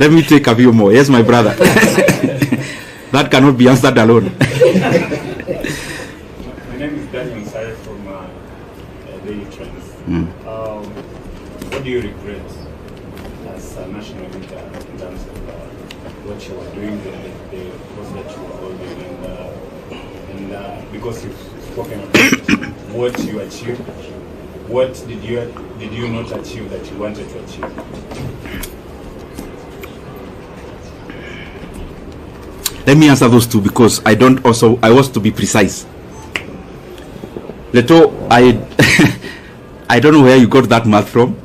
Let me take a few more. Yes, my brother. That cannot be answered alone. My name is Daniel Sare from Daily Trends. What do you regret as a national leader in terms of what you were doing, the course that you were holding, and because you've spoken about what you achieved, what did you not achieve that you wanted to achieve? Let me answer those two because I was to be precise. Letoo, I don't know where you got that math from,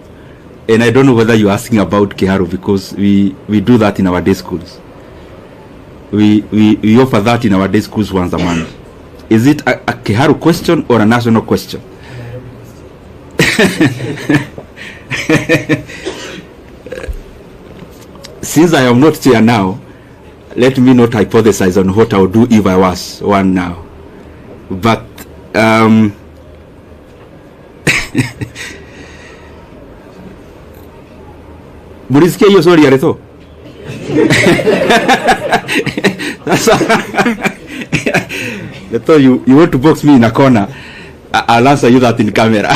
and I don't know whether you're asking about Kiharu because we do that in our day schools. We offer that in our day schools once a month. Is it a Kiharu question or a national question? Since I am not chair now, let me not hypothesize on what I would do if I was one now. But mulisikia hiyo swali ya Letoo? Letoo, you want to box me in a corner. I'll answer you that in camera.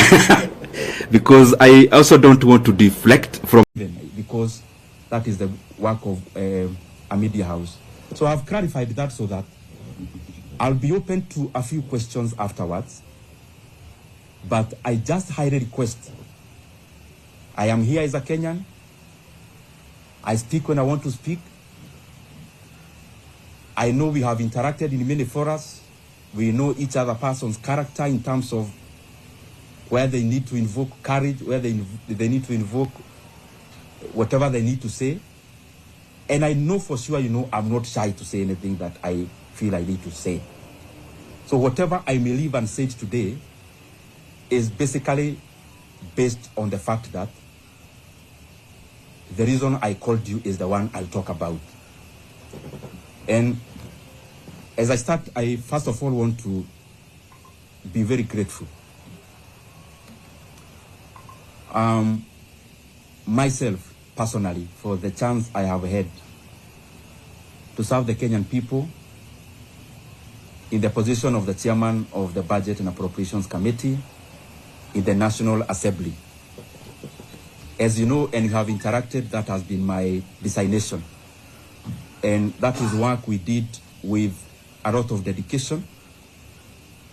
Because I also don't want to deflect from, because that is the work of a media house. So I've clarified that so that I'll be open to a few questions afterwards. But I just highly request, I am here as a Kenyan. I speak when I want to speak. I know we have interacted in many forums. We know each other person's character in terms of where they need to invoke courage, where they need to invoke whatever they need to say. And I know for sure, I'm not shy to say anything that I feel I need to say. So whatever I may leave unsaid today is basically based on the fact that the reason I called you is the one I'll talk about. And as I start, I first of all want to be very grateful. Myself, personally, for the chance I have had to serve the Kenyan people in the position of the chairman of the Budget and Appropriations Committee in the National Assembly. As you know, and you have interacted, that has been my designation. And that is work we did with a lot of dedication.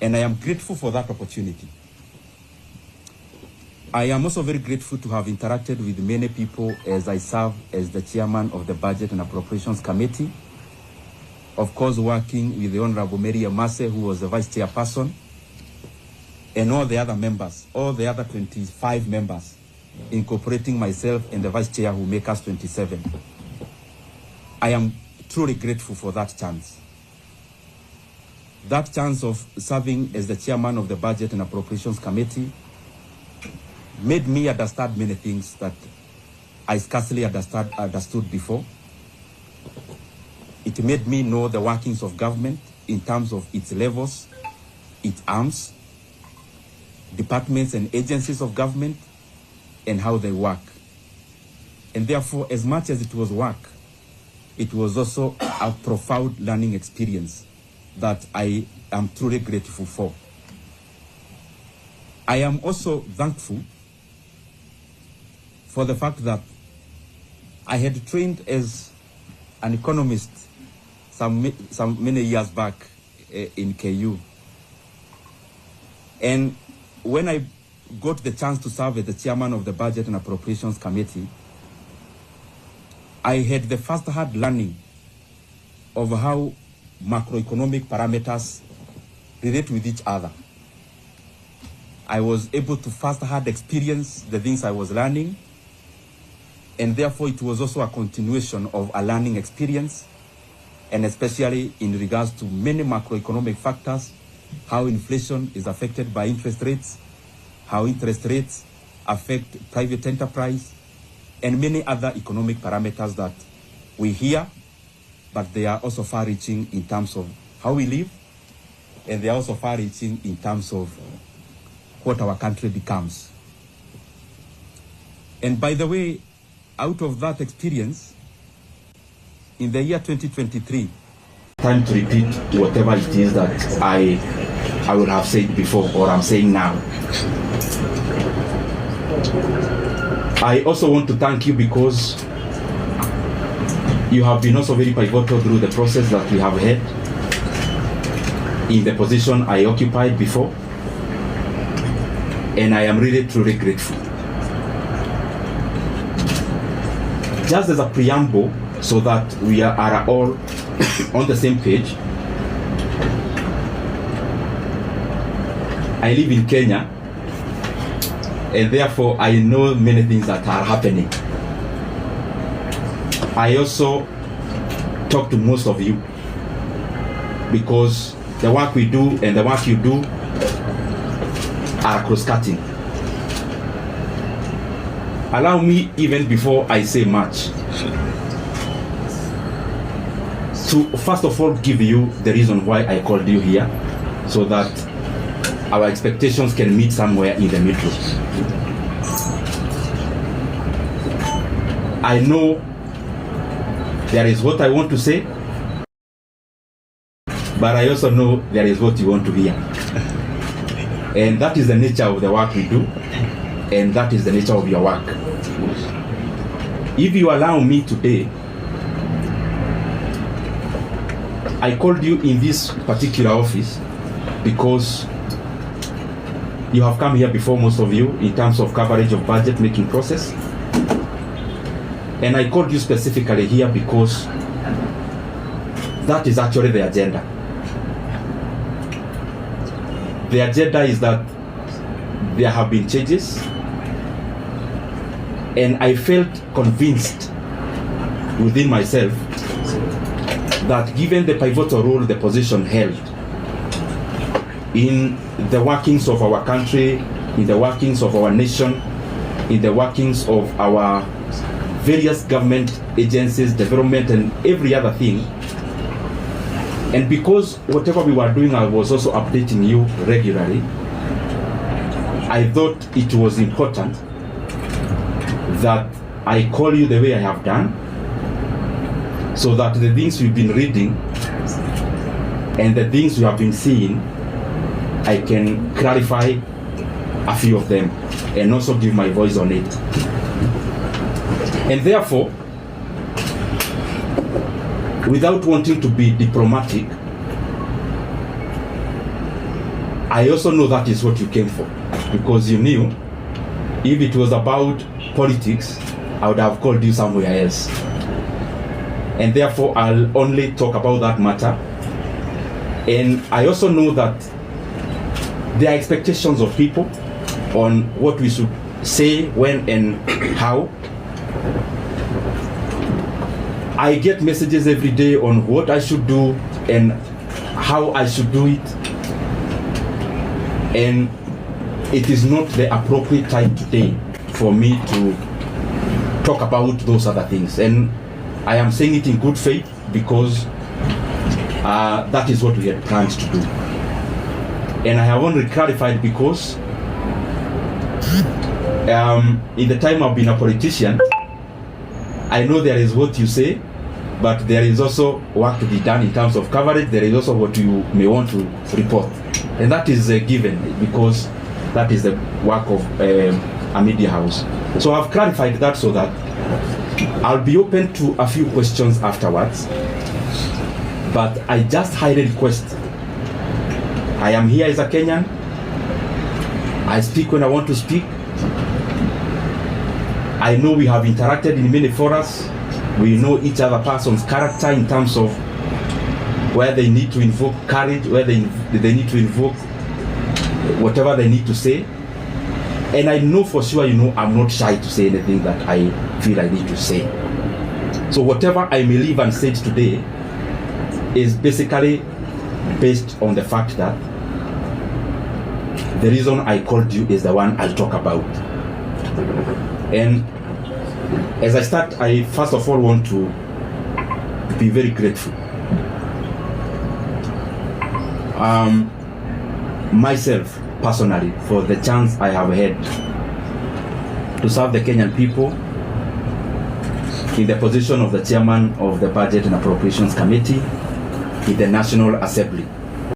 And I am grateful for that opportunity. I am also very grateful to have interacted with many people as I serve as the chairman of the Budget and Appropriations Committee. Of course, working with the Honorable Mary Amase, who was the vice chairperson, and all the other members, all the other 25 members, incorporating myself and the vice chair who make us 27. I am truly grateful for that chance. That chance of serving as the chairman of the Budget and Appropriations Committee made me understand many things that I scarcely understood before. It made me know the workings of government in terms of its levels, its arms, departments and agencies of government, and how they work. And therefore, as much as it was work, it was also a profound learning experience that I am truly grateful for. I am also thankful for the fact that I had trained as an economist some many years back in KU. And when I got the chance to serve as the chairman of the Budget and Appropriations Committee, I had the first-hand learning of how macroeconomic parameters relate with each other. I was able to first-hand experience the things I was learning, and therefore it was also a continuation of a learning experience, and especially in regards to many macroeconomic factors, how inflation is affected by interest rates, how interest rates affect private enterprise, and many other economic parameters that we hear, but they are also far-reaching in terms of how we live, and they are also far-reaching in terms of what our country becomes. And by the way, out of that experience, in the year 2023, time to repeat whatever it is that I would have said before or I'm saying now. I also want to thank you because you have been also very pivotal through the process that we have had in the position I occupied before, and I am really truly grateful. Just as a preamble, so that we are all on the same page, I live in Kenya, and therefore I know many things that are happening. I also talk to most of you because the work we do and the work you do are cross-cutting. Allow me, even before I say much, to first of all give you the reason why I called you here, so that our expectations can meet somewhere in the middle. I know there is what I want to say, but I also know there is what you want to hear. And that is the nature of the work we do, and that is the nature of your work. If you allow me today, I called you in this particular office because you have come here before, most of you, in terms of coverage of budget making process. And I called you specifically here because that is actually the agenda. The agenda is that there have been changes, and I felt convinced within myself that given the pivotal role the position held in the workings of our country, in the workings of our nation, in the workings of our various government agencies, development, and every other thing, and because whatever we were doing, I was also updating you regularly, I thought it was important that I call you the way I have done, so that the things we've been reading and the things we have been seeing, I can clarify a few of them and also give my voice on it. And therefore, without wanting to be diplomatic, I also know that is what you came for, because you knew if it was about politics, I would have called you somewhere else. And therefore, I'll only talk about that matter. And I also know that there are expectations of people on what we should say, when, and how. I get messages every day on what I should do and how I should do it. And it is not the appropriate time today for me to talk about those other things. And I am saying it in good faith because that is what we had planned to do. And I have only clarified because in the time I've been a politician, I know there is what you say, but there is also work to be done in terms of coverage. There is also what you may want to report. And that is given because that is the work of a media house. So I've clarified that so that I'll be open to a few questions afterwards. But I just highly request, I am here as a Kenyan. I speak when I want to speak. I know we have interacted in many forums. We know each other person's character in terms of where they need to invoke courage, where they need to invoke whatever they need to say. And I know for sure, I'm not shy to say anything that I feel I need to say. So whatever I may leave unsaid today is basically based on the fact that the reason I called you is the one I'll talk about. And as I start, I first of all want to be very grateful. Myself, personally, for the chance I have had to serve the Kenyan people in the position of the chairman of the Budget and Appropriations Committee in the National Assembly.